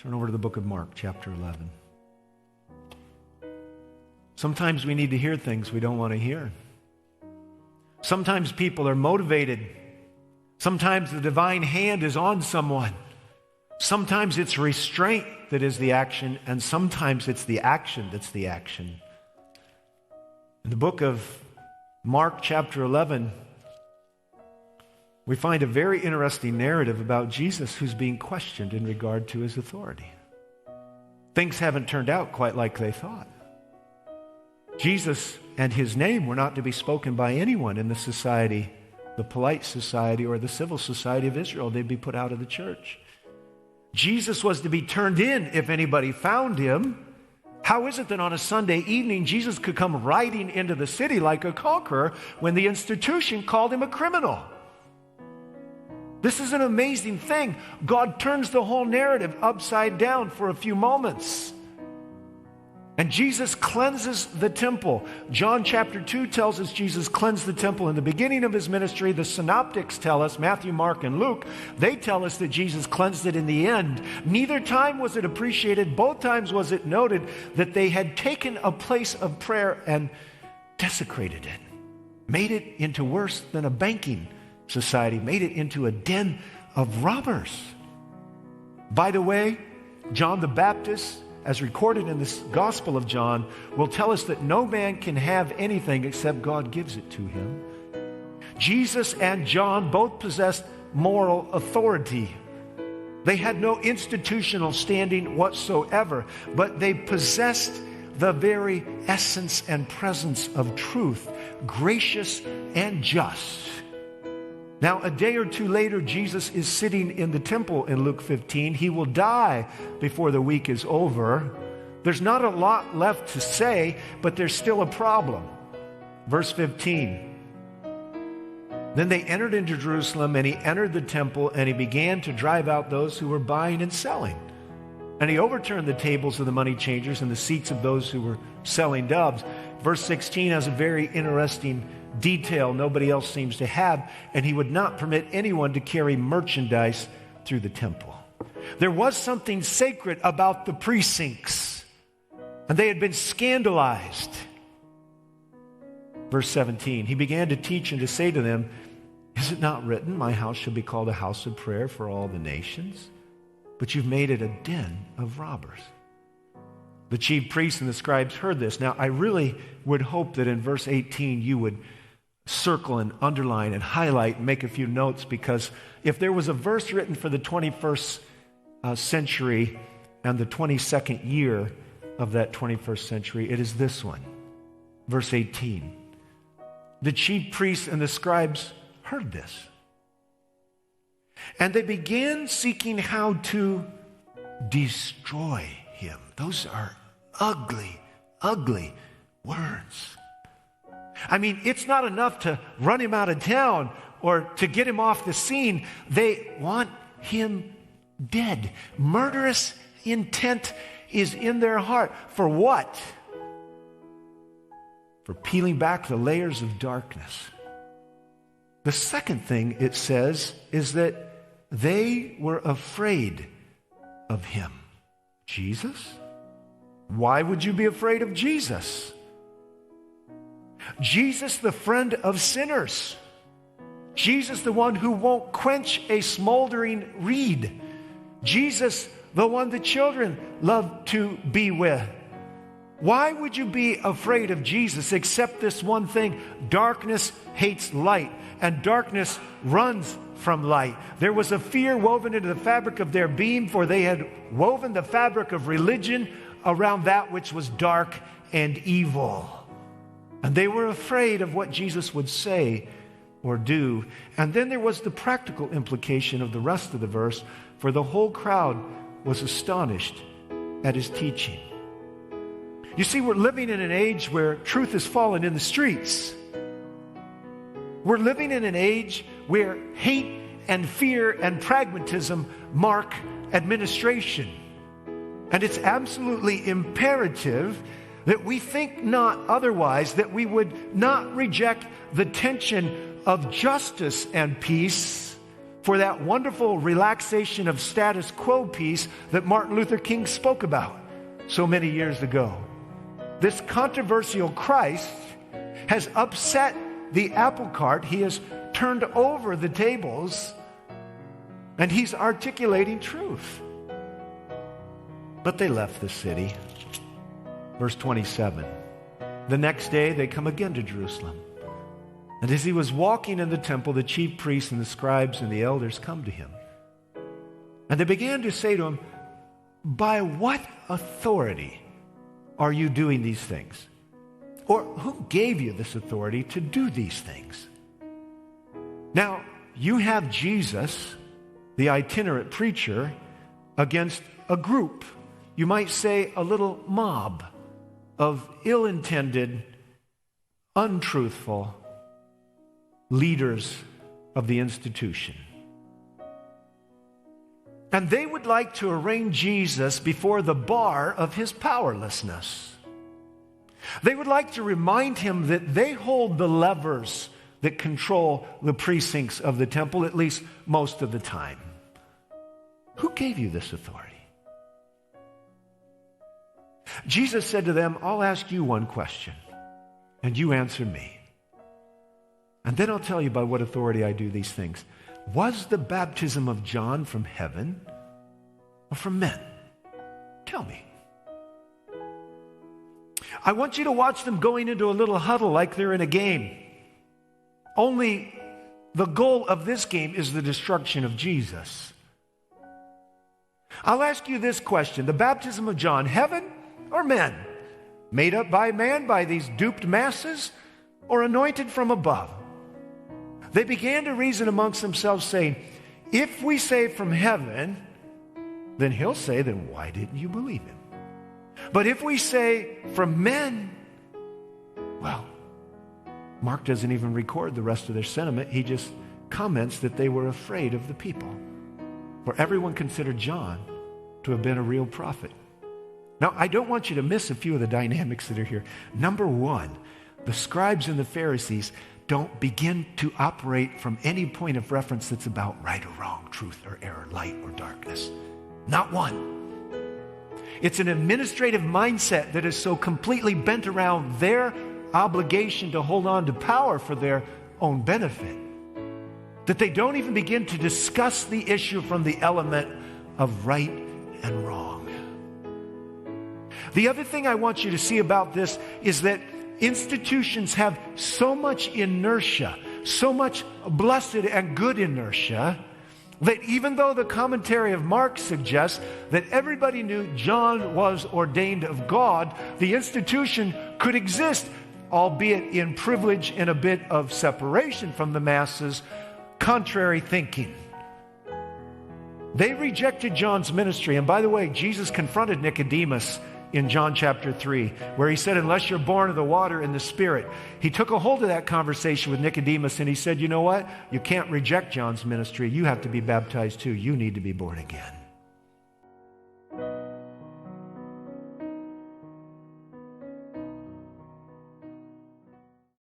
Turn over to the book of Mark, chapter 11. Sometimes we need to hear things we don't want to hear. Sometimes people are motivated. Sometimes the divine hand is on someone. Sometimes it's restraint that is the action, and sometimes it's the action that's the action. In the book of Mark, chapter 11, we find a very interesting narrative about Jesus who's being questioned in regard to his authority. Things haven't turned out quite like they thought. Jesus and his name were not to be spoken by anyone in the society, the polite society or the civil society of Israel. They'd be put out of the church. Jesus was to be turned in if anybody found him. How is it that on a Sunday evening, Jesus could come riding into the city like a conqueror when the institution called him a criminal? This is an amazing thing. God turns the whole narrative upside down for a few moments. And Jesus cleanses the temple. John chapter 2 tells us Jesus cleansed the temple in the beginning of his ministry. The synoptics tell us, Matthew, Mark, and Luke, they tell us that Jesus cleansed it in the end. Neither time was it appreciated. Both times was it noted that they had taken a place of prayer and desecrated it, made it into worse than a banking society, made it into a den of robbers. By the way, John the Baptist, as recorded in the Gospel of John, will tell us that no man can have anything except God gives it to him. Jesus and John both possessed moral authority. They had no institutional standing whatsoever, but they possessed the very essence and presence of truth, gracious and just. Now, a day or two later, Jesus is sitting in the temple in Luke 15. He will die before the week is over. There's not a lot left to say, but there's still a problem. Verse 15. Then they entered into Jerusalem, and he entered the temple, and he began to drive out those who were buying and selling. And he overturned the tables of the money changers and the seats of those who were selling doves. Verse 16 has a very interesting detail nobody else seems to have, and he would not permit anyone to carry merchandise through the temple. There was something sacred about the precincts, and they had been scandalized. Verse 17, he began to teach and to say to them, "Is it not written, my house shall be called a house of prayer for all the nations? But you've made it a den of robbers." The chief priests and the scribes heard this. Now, I really would hope that in verse 18 you would circle and underline and highlight and make a few notes, because if there was a verse written for the 21st century and the 22nd year of that 21st century, it is this one. Verse 18. The chief priests and the scribes heard this, and they began seeking how to destroy him. Those are ugly, ugly words. I mean, it's not enough to run him out of town or to get him off the scene. They want him dead. Murderous intent is in their heart. For what? For peeling back the layers of darkness. The second thing it says is that they were afraid of him. Jesus? Why would you be afraid of Jesus? Jesus, the friend of sinners. Jesus, the one who won't quench a smoldering reed. Jesus, the one the children love to be with. Why would you be afraid of Jesus except this one thing? Darkness hates light, and darkness runs from light. There was a fear woven into the fabric of their being, for they had woven the fabric of religion around that which was dark and evil. And they were afraid of what Jesus would say or do. And then there was the practical implication of the rest of the verse, for the whole crowd was astonished at his teaching. You see, we're living in an age where truth has fallen in the streets. We're living in an age where hate and fear and pragmatism mark administration. And it's absolutely imperative that we think not otherwise, that we would not reject the tension of justice and peace for that wonderful relaxation of status quo piece that Martin Luther King spoke about so many years ago. This controversial Christ has upset the apple cart. He has turned over the tables, and he's articulating truth. But they left the city. Verse 27. The next day they come again to Jerusalem. And as he was walking in the temple, the chief priests and the scribes and the elders come to him. And they began to say to him, by what authority are you doing these things? Or who gave you this authority to do these things? Now, you have Jesus, the itinerant preacher, against a group, you might say a little mob of ill-intended, untruthful leaders of the institution. And they would like to arraign Jesus before the bar of his powerlessness. They would like to remind him that they hold the levers that control the precincts of the temple, at least most of the time. Who gave you this authority? Jesus said to them, I'll ask you one question, and you answer me. And then I'll tell you by what authority I do these things. Was the baptism of John from heaven or from men? Tell me. I want you to watch them going into a little huddle like they're in a game. Only the goal of this game is the destruction of Jesus. I'll ask you this question. The baptism of John, heaven or men? Made up by man, by these duped masses, or anointed from above? They began to reason amongst themselves, saying, if we say from heaven, then he'll say, then why didn't you believe him? But if we say from men, well, Mark doesn't even record the rest of their sentiment. He just comments that they were afraid of the people. For everyone considered John to have been a real prophet. Now, I don't want you to miss a few of the dynamics that are here. Number one, the scribes and the Pharisees don't begin to operate from any point of reference that's about right or wrong, truth or error, light or darkness. Not one. It's an administrative mindset that is so completely bent around their obligation to hold on to power for their own benefit that they don't even begin to discuss the issue from the element of right and wrong. The other thing I want you to see about this is that institutions have so much inertia, so much blessed and good inertia, that even though the commentary of Mark suggests that everybody knew John was ordained of God, the institution could exist, albeit in privilege and a bit of separation from the masses, contrary thinking. They rejected John's ministry. And by the way, Jesus confronted Nicodemus in John chapter 3, where he said, unless you're born of the water and the Spirit. He took a hold of that conversation with Nicodemus and he said, you know what? You can't reject John's ministry. You have to be baptized too. You need to be born again.